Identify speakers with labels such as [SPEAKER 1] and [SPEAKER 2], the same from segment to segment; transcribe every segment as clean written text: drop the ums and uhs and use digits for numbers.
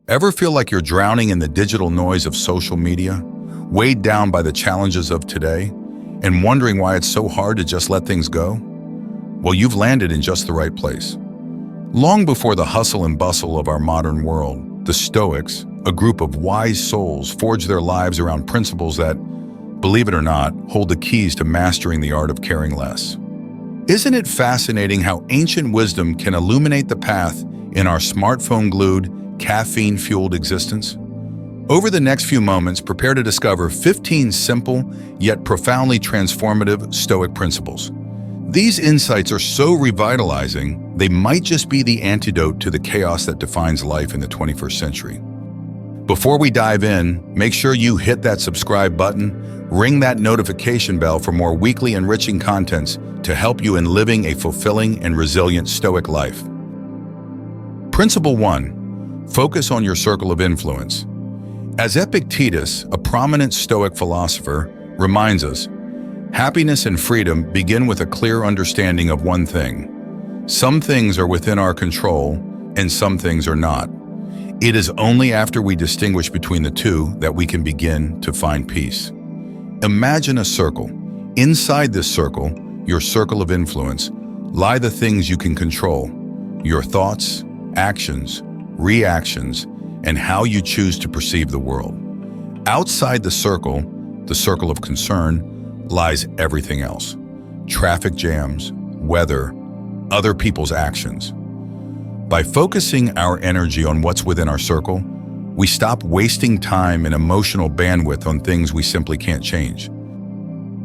[SPEAKER 1] Ever feel like you're drowning in the digital noise of social media, weighed down by the challenges of today, and wondering why it's so hard to just let things go? Well, you've landed in just the right place. Long before the hustle and bustle of our modern world, the Stoics, a group of wise souls, forged their lives around principles that, believe it or not, hold the keys to mastering the art of caring less. Isn't it fascinating how ancient wisdom can illuminate the path in our smartphone-glued, caffeine-fueled existence? Over the next few moments, prepare to discover 15 simple yet profoundly transformative Stoic principles. These insights are so revitalizing, they might just be the antidote to the chaos that defines life in the 21st century. Before we dive in, make sure you hit that subscribe button, ring that notification bell for more weekly enriching contents to help you in living a fulfilling and resilient Stoic life. Principle 1. Focus on your circle of influence. As Epictetus, a prominent Stoic philosopher, reminds us, happiness and freedom begin with a clear understanding of one thing. Some things are within our control, and some things are not. It is only after we distinguish between the two that we can begin to find peace. Imagine a circle. Inside this circle, your circle of influence, lie the things you can control, your thoughts, actions, reactions, and how you choose to perceive the world. Outside the circle of concern, lies everything else. Traffic jams, weather, other people's actions. By focusing our energy on what's within our circle, we stop wasting time and emotional bandwidth on things we simply can't change.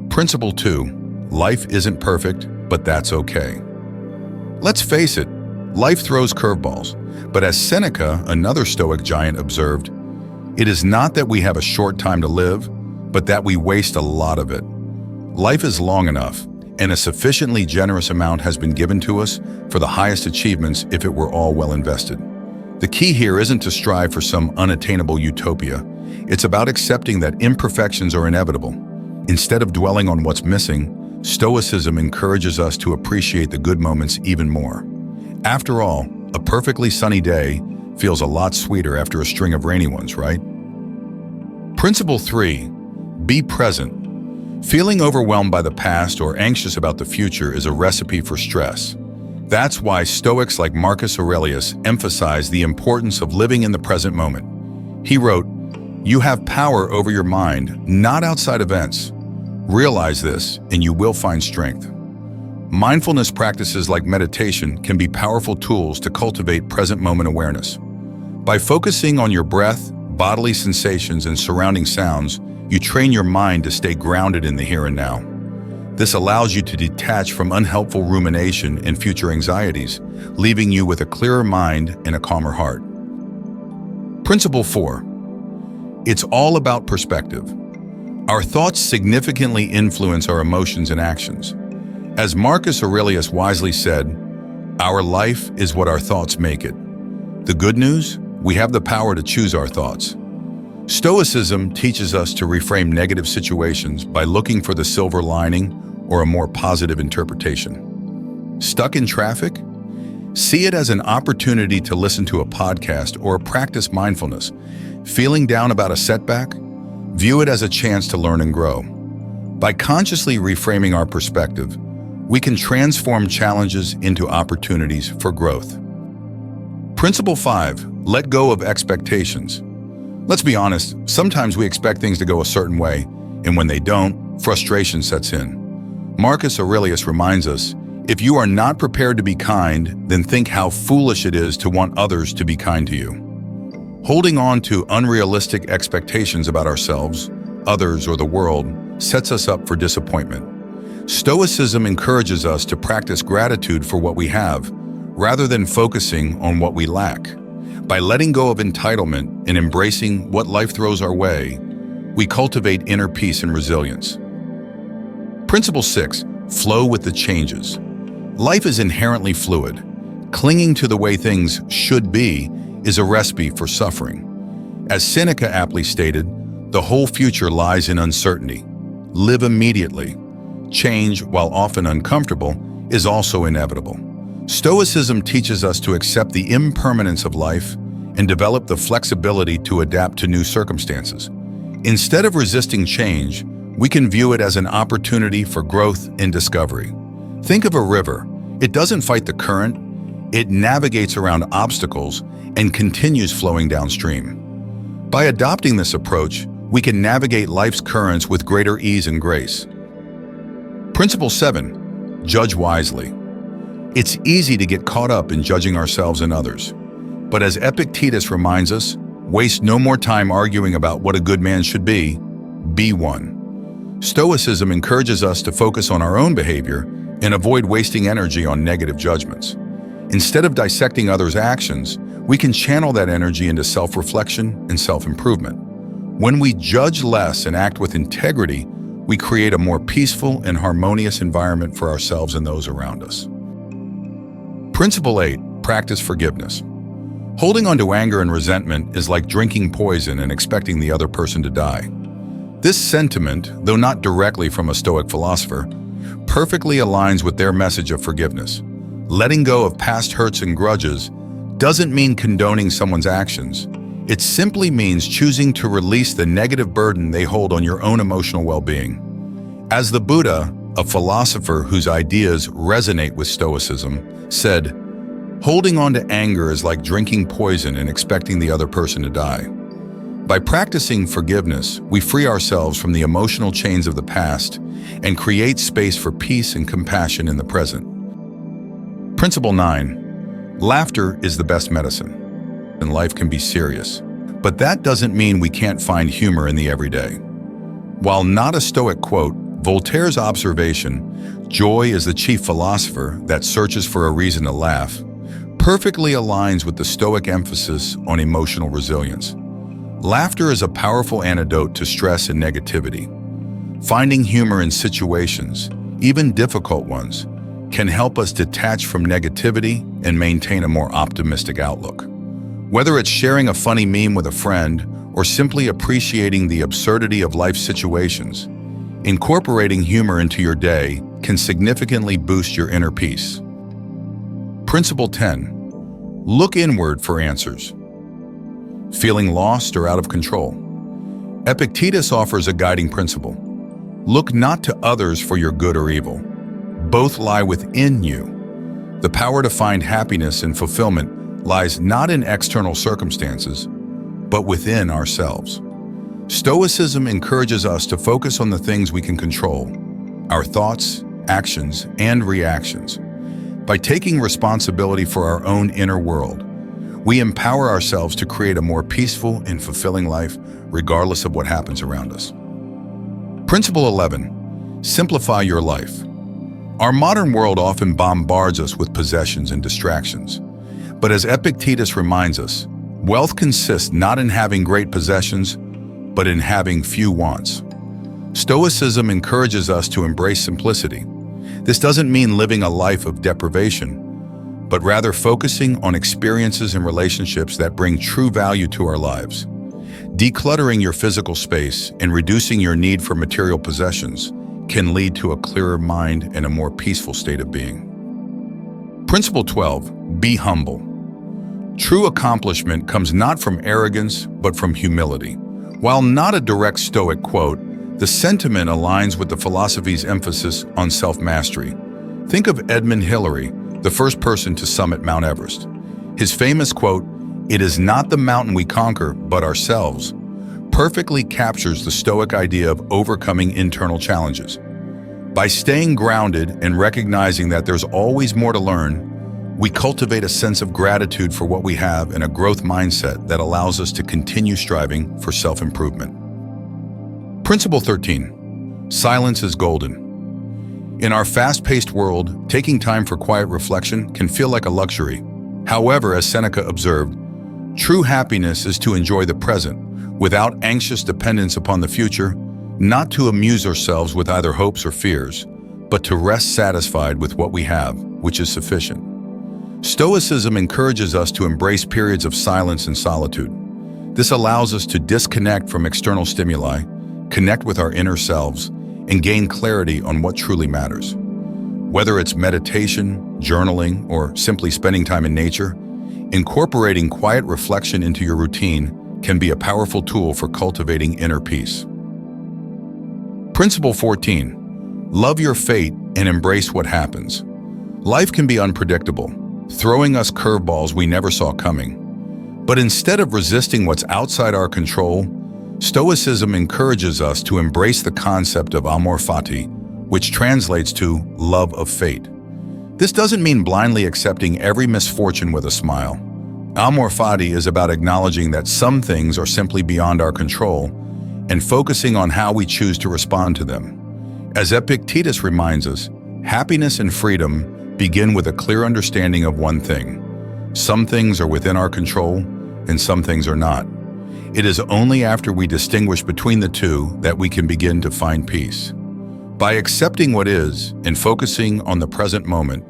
[SPEAKER 1] Principle 2. Life isn't perfect, but that's okay. Let's face it, life throws curveballs, but as Seneca, another Stoic giant, observed, it is not that we have a short time to live, but that we waste a lot of it. Life is long enough, and a sufficiently generous amount has been given to us for the highest achievements if it were all well invested. The key here isn't to strive for some unattainable utopia. It's about accepting that imperfections are inevitable. Instead of dwelling on what's missing, Stoicism encourages us to appreciate the good moments even more. After all, a perfectly sunny day feels a lot sweeter after a string of rainy ones, right? Principle 3. Be present. Feeling overwhelmed by the past or anxious about the future is a recipe for stress. That's why Stoics like Marcus Aurelius emphasize the importance of living in the present moment. He wrote, "You have power over your mind, not outside events. Realize this, and you will find strength." Mindfulness practices like meditation can be powerful tools to cultivate present moment awareness. By focusing on your breath, bodily sensations, and surrounding sounds, you train your mind to stay grounded in the here and now. This allows you to detach from unhelpful rumination and future anxieties, leaving you with a clearer mind and a calmer heart. Principle 4. It's all about perspective. Our thoughts significantly influence our emotions and actions. As Marcus Aurelius wisely said, "Our life is what our thoughts make it." The good news? We have the power to choose our thoughts. Stoicism teaches us to reframe negative situations by looking for the silver lining or a more positive interpretation. Stuck in traffic? See it as an opportunity to listen to a podcast or practice mindfulness. Feeling down about a setback? View it as a chance to learn and grow. By consciously reframing our perspective, we can transform challenges into opportunities for growth. Principle 5. Let go of expectations. Let's be honest, sometimes we expect things to go a certain way, and when they don't, frustration sets in. Marcus Aurelius reminds us, if you are not prepared to be kind, then think how foolish it is to want others to be kind to you. Holding on to unrealistic expectations about ourselves, others, or the world sets us up for disappointment. Stoicism encourages us to practice gratitude for what we have, rather than focusing on what we lack. By letting go of entitlement and embracing what life throws our way, we cultivate inner peace and resilience. Principle 6. Flow with the changes. Life is inherently fluid. Clinging to the way things should be is a recipe for suffering. As Seneca aptly stated, the whole future lies in uncertainty. Live immediately. Change, while often uncomfortable, is also inevitable. Stoicism teaches us to accept the impermanence of life and develop the flexibility to adapt to new circumstances. Instead of resisting change, we can view it as an opportunity for growth and discovery. Think of a river. It doesn't fight the current, it navigates around obstacles and continues flowing downstream. By adopting this approach, we can navigate life's currents with greater ease and grace. Principle 7. Judge wisely. It's easy to get caught up in judging ourselves and others. But as Epictetus reminds us, waste no more time arguing about what a good man should be one. Stoicism encourages us to focus on our own behavior and avoid wasting energy on negative judgments. Instead of dissecting others' actions, we can channel that energy into self-reflection and self-improvement. When we judge less and act with integrity, we create a more peaceful and harmonious environment for ourselves and those around us. Principle 8. Practice forgiveness. Holding on to anger and resentment is like drinking poison and expecting the other person to die. This sentiment, though not directly from a Stoic philosopher, perfectly aligns with their message of forgiveness. Letting go of past hurts and grudges doesn't mean condoning someone's actions. It simply means choosing to release the negative burden they hold on your own emotional well-being. As the Buddha, a philosopher whose ideas resonate with Stoicism, said, "Holding on to anger is like drinking poison and expecting the other person to die." By practicing forgiveness, we free ourselves from the emotional chains of the past and create space for peace and compassion in the present. Principle 9. Laughter is the best medicine. And life can be serious, but that doesn't mean we can't find humor in the everyday. While not a Stoic quote, Voltaire's observation, "Joy is the chief philosopher that searches for a reason to laugh," perfectly aligns with the Stoic emphasis on emotional resilience. Laughter is a powerful antidote to stress and negativity. Finding humor in situations, even difficult ones, can help us detach from negativity and maintain a more optimistic outlook. Whether it's sharing a funny meme with a friend or simply appreciating the absurdity of life situations, incorporating humor into your day can significantly boost your inner peace. Principle 10. Look inward for answers. Feeling lost or out of control? Epictetus offers a guiding principle. Look not to others for your good or evil. Both lie within you. The power to find happiness and fulfillment lies not in external circumstances, but within ourselves. Stoicism encourages us to focus on the things we can control, our thoughts, actions, and reactions. By taking responsibility for our own inner world, we empower ourselves to create a more peaceful and fulfilling life, regardless of what happens around us. Principle 11. Simplify your life. Our modern world often bombards us with possessions and distractions. But as Epictetus reminds us, wealth consists not in having great possessions, but in having few wants. Stoicism encourages us to embrace simplicity. This doesn't mean living a life of deprivation, but rather focusing on experiences and relationships that bring true value to our lives. Decluttering your physical space and reducing your need for material possessions can lead to a clearer mind and a more peaceful state of being. Principle 12. Be humble. True accomplishment comes not from arrogance, but from humility. While not a direct Stoic quote, the sentiment aligns with the philosophy's emphasis on self-mastery. Think of Edmund Hillary, the first person to summit Mount Everest. His famous quote, "It is not the mountain we conquer, but ourselves," perfectly captures the Stoic idea of overcoming internal challenges. By staying grounded and recognizing that there's always more to learn, we cultivate a sense of gratitude for what we have and a growth mindset that allows us to continue striving for self-improvement. Principle 13. Silence is golden. In our fast-paced world, taking time for quiet reflection can feel like a luxury. However, as Seneca observed, true happiness is to enjoy the present, without anxious dependence upon the future, not to amuse ourselves with either hopes or fears, but to rest satisfied with what we have, which is sufficient. Stoicism encourages us to embrace periods of silence and solitude. This allows us to disconnect from external stimuli, connect with our inner selves, and gain clarity on what truly matters. Whether it's meditation, journaling, or simply spending time in nature, Incorporating quiet reflection into your routine can be a powerful tool for cultivating inner peace. Principle 14. Love your fate and embrace what happens. Life can be unpredictable, throwing us curveballs we never saw coming. But instead of resisting what's outside our control, Stoicism encourages us to embrace the concept of amor fati, which translates to love of fate. This doesn't mean blindly accepting every misfortune with a smile. Amor fati is about acknowledging that some things are simply beyond our control and focusing on how we choose to respond to them. As Epictetus reminds us, happiness and freedom begin with a clear understanding of one thing. Some things are within our control and some things are not. It is only after we distinguish between the two that we can begin to find peace. By accepting what is and focusing on the present moment,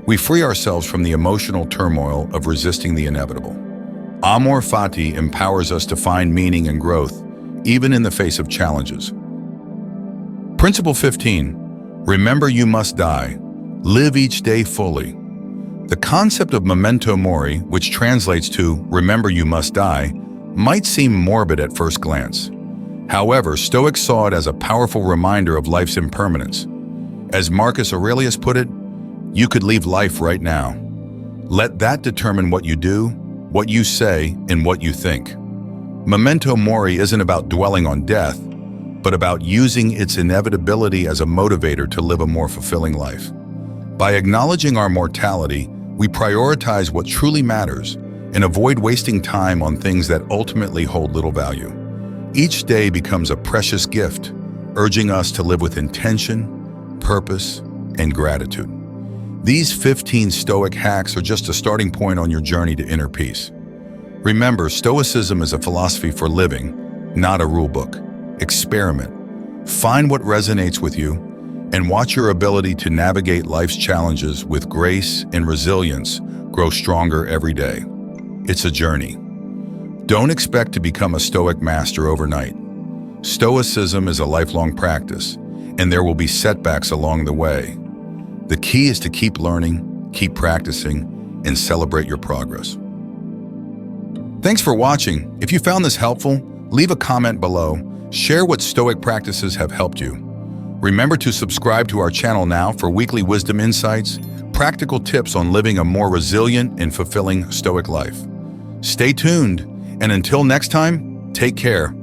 [SPEAKER 1] we free ourselves from the emotional turmoil of resisting the inevitable. Amor fati empowers us to find meaning and growth, even in the face of challenges. Principle 15. Remember you must die. Live each day fully. The concept of memento mori, which translates to remember you must die, might seem morbid at first glance. However, Stoics saw it as a powerful reminder of life's impermanence. As Marcus Aurelius put it, you could leave life right now. Let that determine what you do, what you say, and what you think. Memento mori isn't about dwelling on death, but about using its inevitability as a motivator to live a more fulfilling life. By acknowledging our mortality, we prioritize what truly matters and avoid wasting time on things that ultimately hold little value. Each day becomes a precious gift, urging us to live with intention, purpose, and gratitude. These 15 Stoic hacks are just a starting point on your journey to inner peace. Remember, Stoicism is a philosophy for living, not a rule book. Experiment, find what resonates with you, and watch your ability to navigate life's challenges with grace and resilience grow stronger every day. It's a journey. Don't expect to become a Stoic master overnight. Stoicism is a lifelong practice, and there will be setbacks along the way. The key is to keep learning, keep practicing, and celebrate your progress. Thanks for watching. If you found this helpful, leave a comment below. Share what Stoic practices have helped you. Remember to subscribe to our channel now for weekly wisdom insights, practical tips on living a more resilient and fulfilling Stoic life. Stay tuned, and until next time, take care.